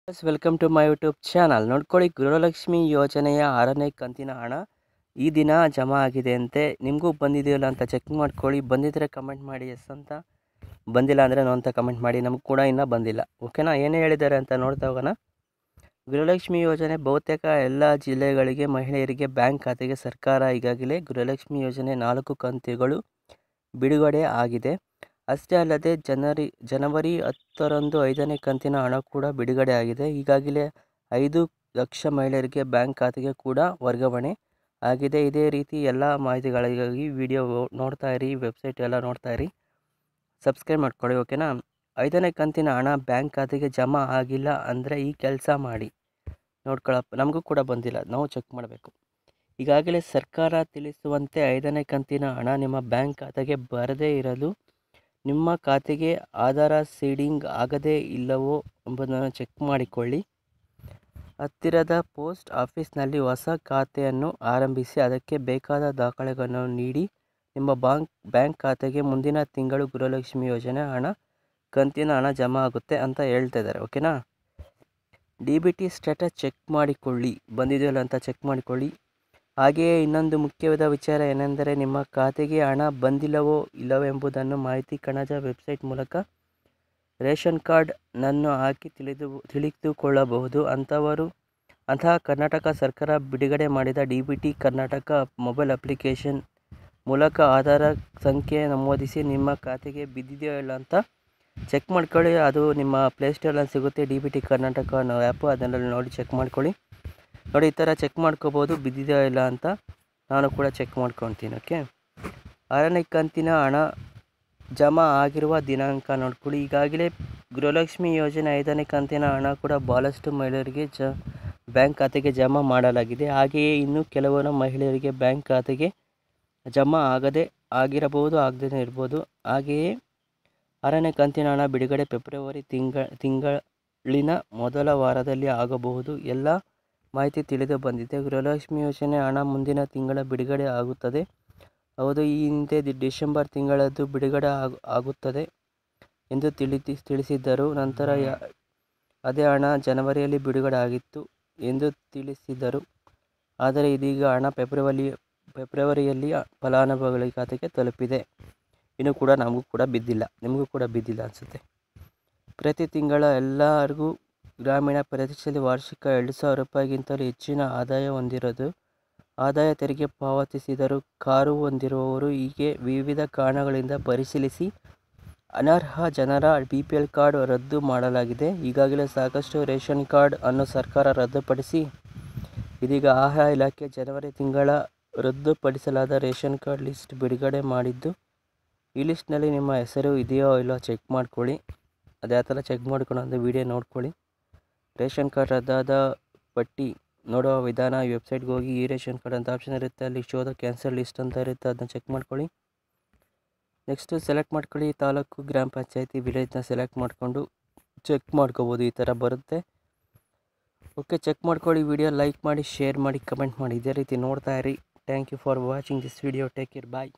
Welcome to my YouTube channel. ನೋಡ್ಕೊಳ್ಳಿ, ಗೃಹಲಕ್ಷ್ಮಿ ಯೋಜನೆಯ 6ನೇ ಕಂತಿನ ಹಣ ಈ ದಿನ ಜಮಾ ಆಗಿದೆ ಅಂತೆ. ನಿಮಗೂ ಬಂದಿದೆಯಲ್ಲ ಅಂತ ಚೆಕ್ ಮಾಡ್ಕೊಳ್ಳಿ. ಬಂದಿದ್ದರೆ ಕಮೆಂಟ್ ಮಾಡಿ ಎಸ್ ಅಂತ, ಬಂದಿಲ್ಲ ಅಂದರೆ ನೋ ಅಂತ ಕಮೆಂಟ್ ಮಾಡಿ. ನಮಗೂ ಕೂಡ ಇನ್ನೂ ಬಂದಿಲ್ಲ. ಓಕೆನಾ? ಏನೇ ಹೇಳಿದ್ದಾರೆ ಅಂತ ನೋಡ್ತಾ ಹೋಗೋಣ. ಗೃಹಲಕ್ಷ್ಮಿ ಯೋಜನೆ ಬಹುತೇಕ ಎಲ್ಲ ಜಿಲ್ಲೆಗಳಿಗೆ ಮಹಿಳೆಯರಿಗೆ ಬ್ಯಾಂಕ್ ಖಾತೆಗೆ ಸರ್ಕಾರ ಈಗಾಗಲೇ ಗೃಹಲಕ್ಷ್ಮಿ ಯೋಜನೆ 4 ಕಂತುಗಳು ಬಿಡುಗಡೆ ಆಗಿದೆ. ಅಷ್ಟೇ ಅಲ್ಲದೆ ಜನವರಿ 10ರಂದು 5ನೇ ಕಂತಿನ ಹಣ ಕೂಡ ಬಿಡುಗಡೆ ಆಗಿದೆ. ಈಗಾಗಲೇ 5 ಲಕ್ಷ ಮಹಿಳೆಯರಿಗೆ ಬ್ಯಾಂಕ್ ಖಾತೆಗೆ ಕೂಡ ವರ್ಗಾವಣೆ ಆಗಿದೆ. ಇದೇ ರೀತಿ ಎಲ್ಲ ಮಾಹಿತಿಗಳಿಗಾಗಿ ವಿಡಿಯೋ ನೋಡ್ತಾ ಇರಿ, ವೆಬ್ಸೈಟ್ ಎಲ್ಲ ನೋಡ್ತಾ ಇರಿ, ಸಬ್ಸ್ಕ್ರೈಬ್ ಮಾಡ್ಕೊಳ್ಳಿ. ಓಕೆನಾ? 5ನೇ ಕಂತಿನ ಹಣ ಬ್ಯಾಂಕ್ ಖಾತೆಗೆ ಜಮಾ ಆಗಿಲ್ಲ ಅಂದರೆ ಈ ಕೆಲಸ ಮಾಡಿ ನೋಡ್ಕೊಳ್ಳಪ್ಪ. ನಮಗೂ ಕೂಡ ಬಂದಿಲ್ಲ, ನಾವು ಚೆಕ್ ಮಾಡಬೇಕು. ಈಗಾಗಲೇ ಸರ್ಕಾರ ತಿಳಿಸುವಂತೆ 5ನೇ ಕಂತಿನ ಹಣ ನಿಮ್ಮ ಬ್ಯಾಂಕ್ ಖಾತೆಗೆ ಬರದೇ ಇರಲು ನಿಮ್ಮ ಖಾತೆಗೆ ಆಧಾರ ಸೀಡಿಂಗ್ ಆಗದೇ ಇಲ್ಲವೋ ಎಂಬುದನ್ನು ಚೆಕ್ ಮಾಡಿಕೊಳ್ಳಿ. ಹತ್ತಿರದ ಪೋಸ್ಟ್ ಆಫೀಸ್ನಲ್ಲಿ ಹೊಸ ಖಾತೆಯನ್ನು ಆರಂಭಿಸಿ ಅದಕ್ಕೆ ಬೇಕಾದ ದಾಖಲೆಗಳನ್ನು ನೀಡಿ ನಿಮ್ಮ ಬ್ಯಾಂಕ್ ಖಾತೆಗೆ ಮುಂದಿನ ತಿಂಗಳು ಗೃಹಲಕ್ಷ್ಮಿ ಯೋಜನೆ ಕಂತಿನ ಹಣ ಜಮಾ ಆಗುತ್ತೆ ಅಂತ ಹೇಳ್ತಾ ಇದ್ದಾರೆ. ಓಕೆನಾ? DBT ಸ್ಟೇಟಸ್ ಚೆಕ್ ಮಾಡಿಕೊಳ್ಳಿ, ಬಂದಿದೆಯಲ್ಲ ಅಂತ ಚೆಕ್ ಮಾಡಿಕೊಳ್ಳಿ. ಹಾಗೆಯೇ ಇನ್ನೊಂದು ಮುಖ್ಯವಾದ ವಿಚಾರ ಏನೆಂದರೆ, ನಿಮ್ಮ ಖಾತೆಗೆ ಹಣ ಬಂದಿಲ್ಲವೋ ಇಲ್ಲವೋ ಎಂಬುದನ್ನು ಮಾಹಿತಿ ಕಣಜ ವೆಬ್ಸೈಟ್ ಮೂಲಕ ರೇಷನ್ ಕಾರ್ಡ್ನನ್ನು ಹಾಕಿ ತಿಳಿದುಕೊಳ್ಳಬಹುದು. ಅಂತಹ ಕರ್ನಾಟಕ ಸರ್ಕಾರ ಬಿಡುಗಡೆ ಮಾಡಿದ DBT ಕರ್ನಾಟಕ ಮೊಬೈಲ್ ಅಪ್ಲಿಕೇಶನ್ ಮೂಲಕ ಆಧಾರ ಸಂಖ್ಯೆ ನಮೂದಿಸಿ ನಿಮ್ಮ ಖಾತೆಗೆ ಬಿದ್ದಿದೆಯೋ ಇಲ್ಲ ಅಂತ ಚೆಕ್ ಮಾಡ್ಕೊಳ್ಳಿ. ಅದು ನಿಮ್ಮ ಪ್ಲೇಸ್ಟೋರಲ್ಲಿ ಸಿಗುತ್ತೆ, DBT ಕರ್ನಾಟಕ ಅನ್ನೋ ಆ್ಯಪು. ಅದನ್ನೆಲ್ಲ ನೋಡಿ ಚೆಕ್ ಮಾಡ್ಕೊಳ್ಳಿ. ನೋಡಿ, ಈ ಥರ ಚೆಕ್ ಮಾಡ್ಕೋಬೋದು ಬಿದ್ದಿದೆಯೋ ಇಲ್ಲ ಅಂತ. ನಾನು ಕೂಡ ಚೆಕ್ ಮಾಡ್ಕೊತೀನಿ. ಓಕೆ? 6ನೇ ಕಂತಿನ ಹಣ ಜಮಾ ಆಗಿರುವ ದಿನಾಂಕ ನೋಡ್ಕೊಳ್ಳಿ. ಈಗಾಗಲೇ ಗೃಹಲಕ್ಷ್ಮಿ ಯೋಜನೆ 5ನೇ ಕಂತಿನ ಹಣ ಕೂಡ ಭಾಳಷ್ಟು ಮಹಿಳೆಯರಿಗೆ ಬ್ಯಾಂಕ್ ಖಾತೆಗೆ ಜಮಾ ಮಾಡಲಾಗಿದೆ. ಹಾಗೆಯೇ ಇನ್ನು ಕೆಲವರು ಮಹಿಳೆಯರಿಗೆ ಬ್ಯಾಂಕ್ ಖಾತೆಗೆ ಜಮಾ ಆಗಿರಬಹುದು, ಆಗದೇ ಇರ್ಬೋದು. ಹಾಗೆಯೇ 6ನೇ ಕಂತಿನ ಹಣ ಬಿಡುಗಡೆ ಫೆಬ್ರವರಿ ತಿಂಗಳಿನ ಮೊದಲ ವಾರದಲ್ಲಿ ಆಗಬಹುದು. ಎಲ್ಲ ಮಾಹಿತಿ ತಿಳಿದು ಬಂದಿದೆ. ಗೃಹಲಕ್ಷ್ಮಿ ಯೋಜನೆ ಹಣ ಮುಂದಿನ ತಿಂಗಳ ಬಿಡುಗಡೆ ಆಗುತ್ತದೆ. ಹೌದು, ಈ ಹಿಂದೆ ಡಿಸೆಂಬರ್ ತಿಂಗಳದ್ದು ಬಿಡುಗಡೆ ಆಗುತ್ತದೆ ಎಂದು ತಿಳಿಸಿದ್ದರು. ನಂತರ ಅದೇ ಹಣ ಜನವರಿಯಲ್ಲಿ ಬಿಡುಗಡೆ ಆಗಿತ್ತು ಎಂದು ತಿಳಿಸಿದರು. ಆದರೆ ಇದೀಗ ಹಣ ಫೆಬ್ರವರಿಯಲ್ಲಿ ಫಲಾನುಭವಿಗಳ ಖಾತೆಗೆ ತಲುಪಿದೆ. ಇನ್ನೂ ಕೂಡ ನಮಗೂ ಕೂಡ ಬಿದ್ದಿಲ್ಲ, ನಿಮಗೂ ಕೂಡ ಬಿದ್ದಿಲ್ಲ ಅನಿಸುತ್ತೆ. ಪ್ರತಿ ತಿಂಗಳ ಎಲ್ಲರಿಗೂ ಗ್ರಾಮೀಣ ಪ್ರದೇಶದಲ್ಲಿ ವಾರ್ಷಿಕ 2,000 ರೂಪಾಯಿಗಿಂತಲೂ ಹೆಚ್ಚಿನ ಆದಾಯ ಹೊಂದಿರೋದು, ಆದಾಯ ತೆರಿಗೆ ಪಾವತಿಸಿದರೂ ಕಾರು ಹೊಂದಿರುವವರು, ಹೀಗೆ ವಿವಿಧ ಕಾರಣಗಳಿಂದ ಪರಿಶೀಲಿಸಿ ಅನರ್ಹ ಜನರ BPL ಕಾರ್ಡ್ ರದ್ದು ಮಾಡಲಾಗಿದೆ. ಈಗಾಗಲೇ ಸಾಕಷ್ಟು ರೇಷನ್ ಕಾರ್ಡ್ ಅನ್ನು ಸರ್ಕಾರ ರದ್ದುಪಡಿಸಿ ಇದೀಗ ಆಯಾ ಇಲಾಖೆ ಜನವರಿ ತಿಂಗಳ ರದ್ದುಪಡಿಸಲಾದ ರೇಷನ್ ಕಾರ್ಡ್ ಲಿಸ್ಟ್ ಬಿಡುಗಡೆ ಮಾಡಿದ್ದು, ಈ ಲಿಸ್ಟ್ನಲ್ಲಿ ನಿಮ್ಮ ಹೆಸರು ಇದೆಯೋ ಇಲ್ಲೋ ಚೆಕ್ ಮಾಡ್ಕೊಳ್ಳಿ. ಅದೇ ಥರ ಚೆಕ್ ಮಾಡ್ಕೊಂಡು ಒಂದು ವಿಡಿಯೋ ನೋಡ್ಕೊಳ್ಳಿ. ರೇಷನ್ ಕಾರ್ಡ್ ರದ್ದಾದ ಪಟ್ಟಿ ನೋಡುವ ವಿಧಾನ, ವೆಬ್ಸೈಟ್ಗೆ ಹೋಗಿ ಈ ರೇಷನ್ ಕಾರ್ಡ್ ಅಂತ ಆಪ್ಷನ್ ಇರುತ್ತೆ, ಅಲ್ಲಿ ಶೋ ದ ಕ್ಯಾನ್ಸಲ್ ಲಿಸ್ಟ್ ಅಂತ ಇರುತ್ತೆ, ಅದನ್ನ ಚೆಕ್ ಮಾಡ್ಕೊಳ್ಳಿ. ನೆಕ್ಸ್ಟು ಸೆಲೆಕ್ಟ್ ಮಾಡ್ಕೊಳ್ಳಿ. ತಾಲೂಕು, ಗ್ರಾಮ ಪಂಚಾಯತಿ, ವಿಲೇಜ್ನ ಸೆಲೆಕ್ಟ್ ಮಾಡಿಕೊಂಡು ಚೆಕ್ ಮಾಡ್ಕೋಬೋದು. ಈ ಥರ ಬರುತ್ತೆ. ಓಕೆ, ಚೆಕ್ ಮಾಡ್ಕೊಳ್ಳಿ. ವಿಡಿಯೋ ಲೈಕ್ ಮಾಡಿ, ಶೇರ್ ಮಾಡಿ, ಕಮೆಂಟ್ ಮಾಡಿ. ಇದೇ ರೀತಿ ನೋಡ್ತಾ ಇರಿ. Thank you for watching this video. Take care. Bye.